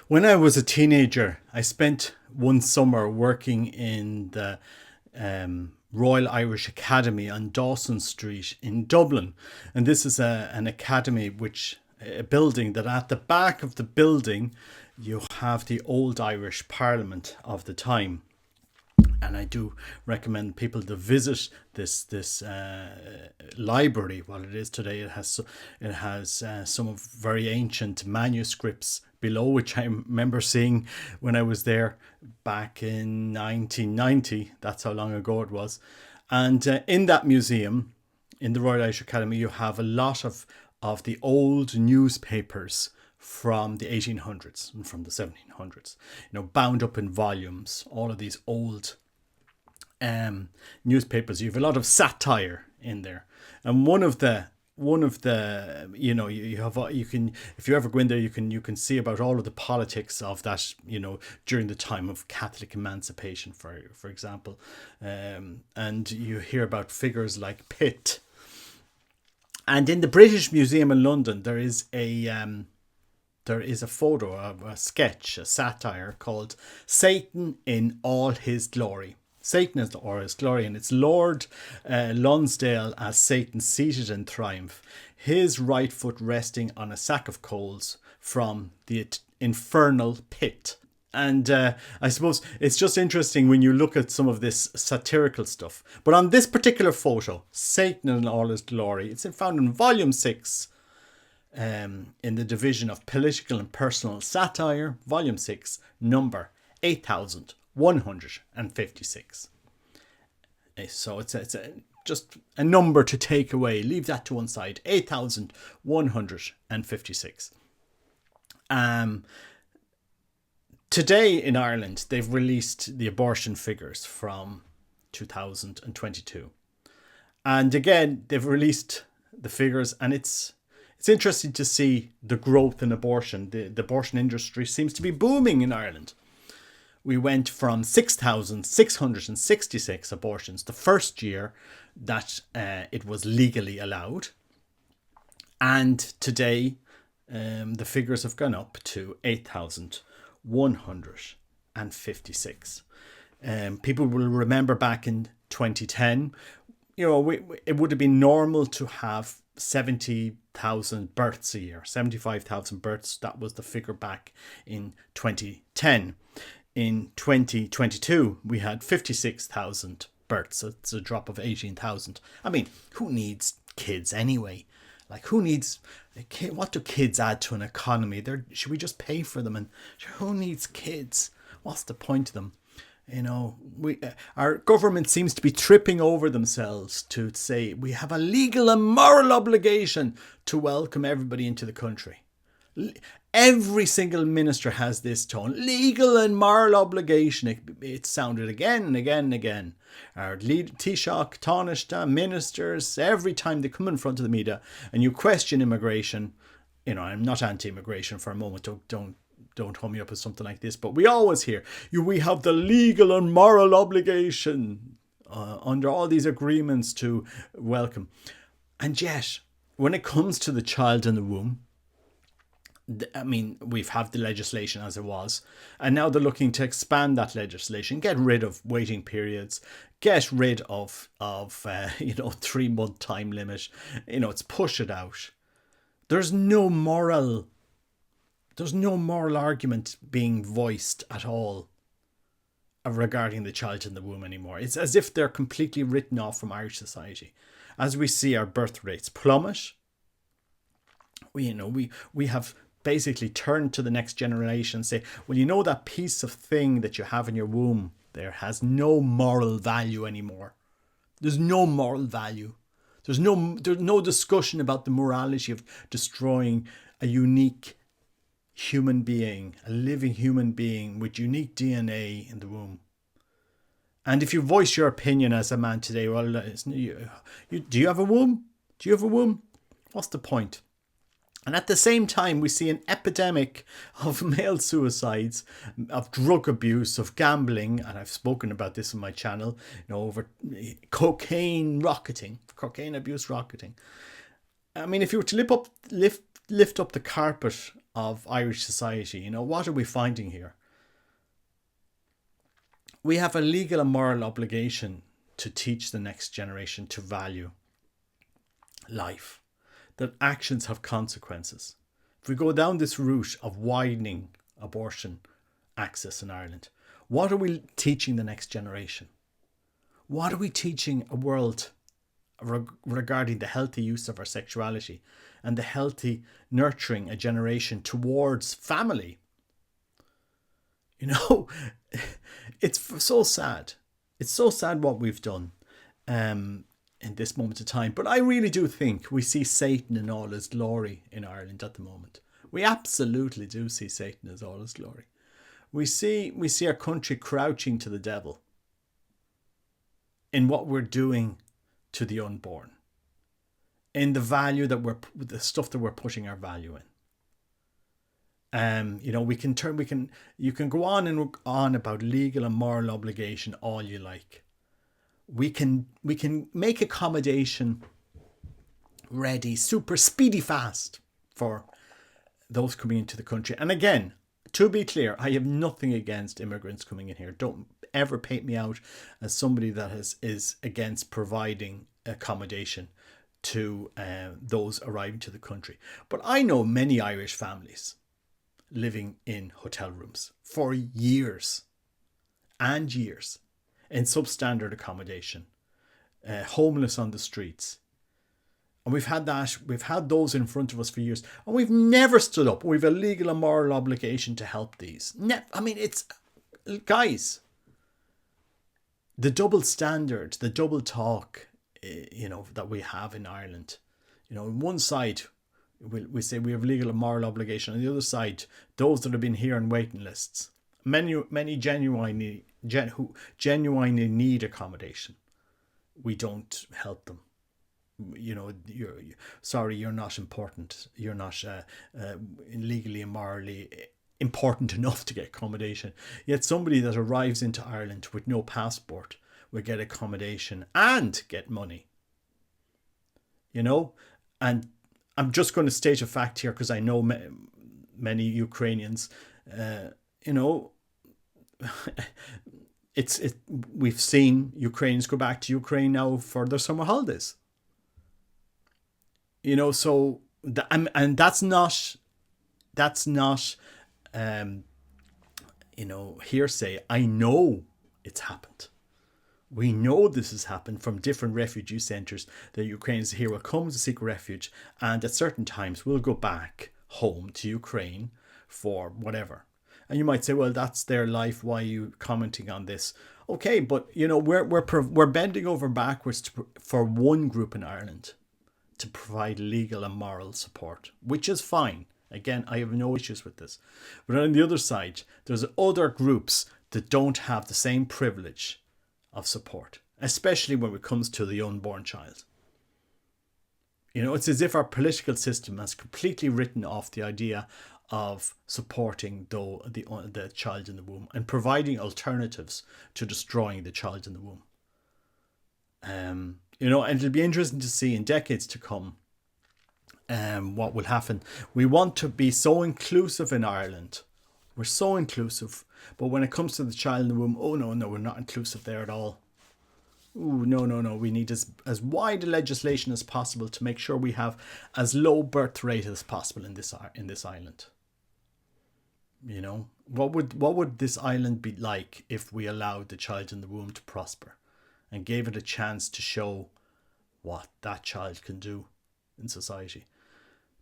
When I was a teenager, I spent one summer working in the Royal Irish Academy on Dawson Street in Dublin. And this is an academy, a building that at the back of the building, you have the old Irish Parliament of the time. And I do recommend people to visit this library. What it is today, it has some of very ancient manuscripts below, which I remember seeing when I was there back in 1990. That's how long ago it was. And in that museum, in the Royal Irish Academy, you have a lot of the old newspapers from the 1800s and from the 1700s, bound up in volumes, all of these old newspapers. You have a lot of satire in there, and one of the you can, if you ever go in there, you can see about all of the politics of that, during the time of Catholic emancipation, for example, and you hear about figures like Pitt. And in the British Museum in London, there is a photo, a sketch, a satire called Satan in All His Glory. Satan is all his glory, and it's Lord Lonsdale as Satan seated in triumph, his right foot resting on a sack of coals from the infernal pit. And I suppose it's just interesting when you look at some of this satirical stuff. But on this particular photo, Satan in all his glory, it's found in volume 6, in the division of political and personal satire, volume 6, number 8156. So it's just a number to take away. Leave that to one side. 8156. Today in Ireland, they've released the abortion figures from 2022. And again, they've released the figures, and it's interesting to see the growth in abortion. The abortion industry seems to be booming in Ireland. We went from 6,666 abortions the first year that it was legally allowed. And today, the figures have gone up to 8,156. People will remember back in 2010, it would have been normal to have 70,000 births a year, 75,000 births. That was the figure back in 2010. In 2022, we had 56,000 births. It's a drop of 18,000. I mean, who needs kids anyway? Like, what do kids add to an economy? Should we just pay for them? And who needs kids? What's the point of them? Our government seems to be tripping over themselves to say we have a legal and moral obligation to welcome everybody into the country. Every single minister has this tone, legal and moral obligation. It sounded again and again and again. Our Taoiseach, Taoiseach, ministers, every time they come in front of the media and you question immigration, I'm not anti-immigration for a moment. Don't hum me up with something like this, but we always hear, we have the legal and moral obligation under all these agreements to welcome. And yet, when it comes to the child in the womb, I mean, we've had the legislation as it was, and now they're looking to expand that legislation, get rid of waiting periods, get rid of 3-month time limit. It's push it out. There's no moral argument being voiced at all regarding the child in the womb anymore. It's as if they're completely written off from Irish society. As we see our birth rates plummet, we have basically turned to the next generation and say, well, that piece of thing that you have in your womb there has no moral value anymore. There's no moral value. There's no discussion about the morality of destroying a unique human being, a living human being with unique DNA in the womb. And if you voice your opinion as a man today, well, do you have a womb? Do you have a womb? What's the point? And at the same time, we see an epidemic of male suicides, of drug abuse, of gambling, and I've spoken about this on my channel, over cocaine abuse rocketing. I mean, if you were to lift up the carpet of Irish society. You know, what are we finding here? We have a legal and moral obligation to teach the next generation to value life, that actions have consequences. If we go down this route of widening abortion access in Ireland, what are we teaching the next generation? What are we teaching a world regarding the healthy use of our sexuality and the healthy nurturing a generation towards family? You know, it's so sad. It's so sad what we've done in this moment of time. But I really do think we see Satan in all his glory in Ireland at the moment. We absolutely do see Satan in all his glory. We see our country crouching to the devil in what we're doing to the unborn, in the value that the stuff that we're putting our value in. You know, you can go on and on about legal and moral obligation all you like. We can make accommodation ready, super speedy fast for those coming into the country. And again, to be clear, I have nothing against immigrants coming in here. Don't ever paint me out as somebody that is against providing accommodation to those arriving to the country. But I know many Irish families living in hotel rooms for years and years in substandard accommodation, homeless on the streets. And we've had those in front of us for years, and we've never stood up. We've a legal and moral obligation to help these. I mean, it's, guys, the double standard, the double talk, you know, that we have in Ireland. You know, on one side, we say we have legal and moral obligation. On the other side, those that have been here on waiting lists, many genuinely need accommodation, we don't help them. You know, you're not important. You're not legally and morally important enough to get accommodation. Yet somebody that arrives into Ireland with no passport will get accommodation and get money. You know, and I'm just going to state a fact here because I know many Ukrainians. You know, we've seen Ukrainians go back to Ukraine now for their summer holidays. You know, so and that's not you know, hearsay. I know it's happened. We know this has happened from different refugee centres that Ukrainians here will come to seek refuge, and at certain times will go back home to Ukraine for whatever. And you might say, well, that's their life. Why are you commenting on this? Okay, but you know, we're bending over backwards for one group in Ireland to provide legal and moral support, which is fine. Again, I have no issues with this. But on the other side, there's other groups that don't have the same privilege of support, especially when it comes to the unborn child. You know, it's as if our political system has completely written off the idea of supporting the child in the womb and providing alternatives to destroying the child in the womb. You know, and it'll be interesting to see in decades to come what will happen. We want to be so inclusive in Ireland. We're so inclusive. But when it comes to the child in the womb, oh no, we're not inclusive there at all. Ooh, no. We need as wide a legislation as possible to make sure we have as low birth rate as possible in this island. You know, what would this island be like if we allowed the child in the womb to prosper and gave it a chance to show what that child can do in society?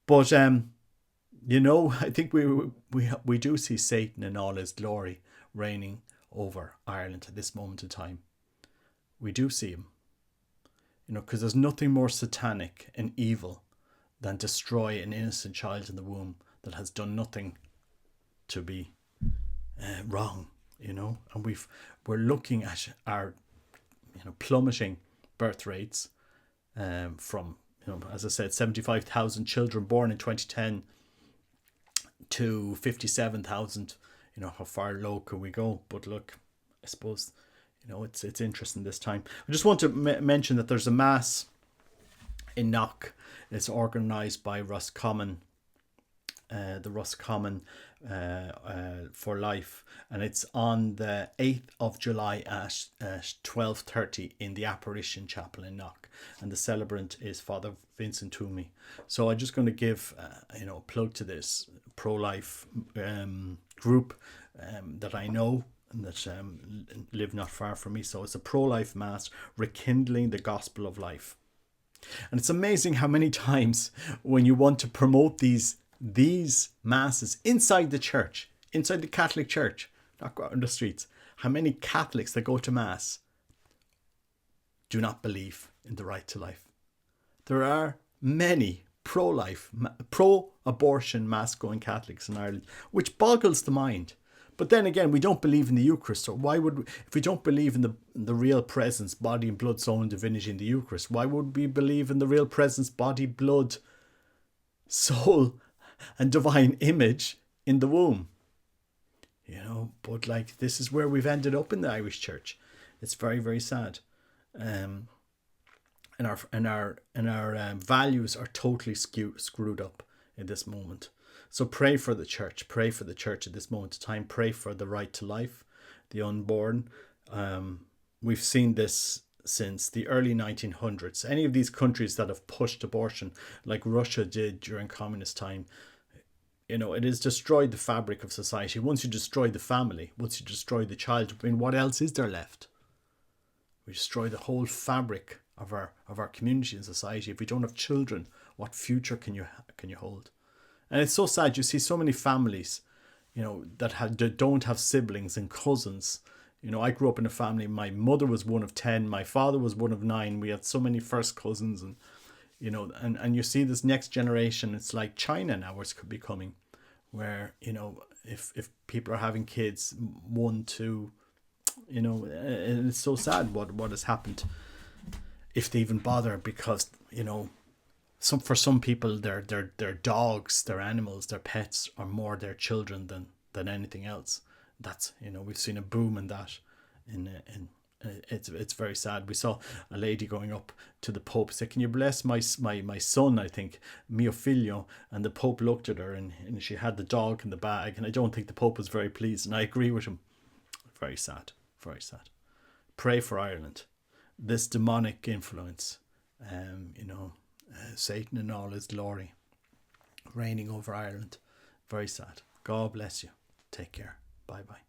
But you know, I think we do see Satan in all his glory reigning over Ireland at this moment in time. We do see him, you know, because there's nothing more satanic and evil than destroy an innocent child in the womb that has done nothing to be wrong, you know. And we're looking at our, you know, plummeting birth rates from, you know, as I said, 75,000 children born in 2010 to 57,000. You know, how far low can we go? But look, I suppose, you know, it's interesting this time. I just want to mention that there's a mass in Knock. It's organised by Roscommon the Roscommon for Life, and it's on the 8th of July at 12:30 in the Apparition Chapel in Knock, and the celebrant is Father Vincent Toomey. So I'm just going to give a plug to this pro-life group that I know and that live not far from me. So it's a pro-life mass rekindling the gospel of life. And it's amazing how many times when you want to promote these masses inside the church, inside the Catholic Church, not go out on the streets, how many Catholics that go to mass do not believe in the right to life. There are many pro-life, pro-abortion mass-going Catholics in Ireland, which boggles the mind. But then again, we don't believe in the Eucharist. So why would we, if we don't believe in the real presence, body and blood, soul and divinity in the Eucharist, why would we believe in the real presence, body, blood, soul and divine image in the womb? But like, this is where we've ended up in the Irish Church. It's very, very sad. And our values are totally screwed up in this moment. So pray for the church. Pray for the church at this moment of time. Pray for the right to life, the unborn. We've seen this since the early 1900s. Any of these countries that have pushed abortion, like Russia did during communist time, it has destroyed the fabric of society. Once you destroy the family, once you destroy the child, what else is there left? We destroy the whole fabric of our community and society. If we don't have children, what future can you hold? And it's so sad. You see so many families, that don't have siblings and cousins. I grew up in a family. My mother was one of 10. My father was one of 9. We had so many first cousins, and and you see this next generation. It's like China now is becoming, where if people are having kids, 1, 2, and it's so sad what has happened. If they even bother, because for some people, their dogs, their animals, their pets are more their children than anything else. That's we've seen a boom in that. It's very sad. We saw a lady going up to the Pope, say, "Can you bless my son?" I think mio figlio, and the Pope looked at her and she had the dog in the bag, and I don't think the Pope was very pleased. And I agree with him. Very sad. Very sad. Pray for Ireland. This demonic influence, Satan in all his glory, reigning over Ireland. Very sad. God bless you. Take care. Bye bye.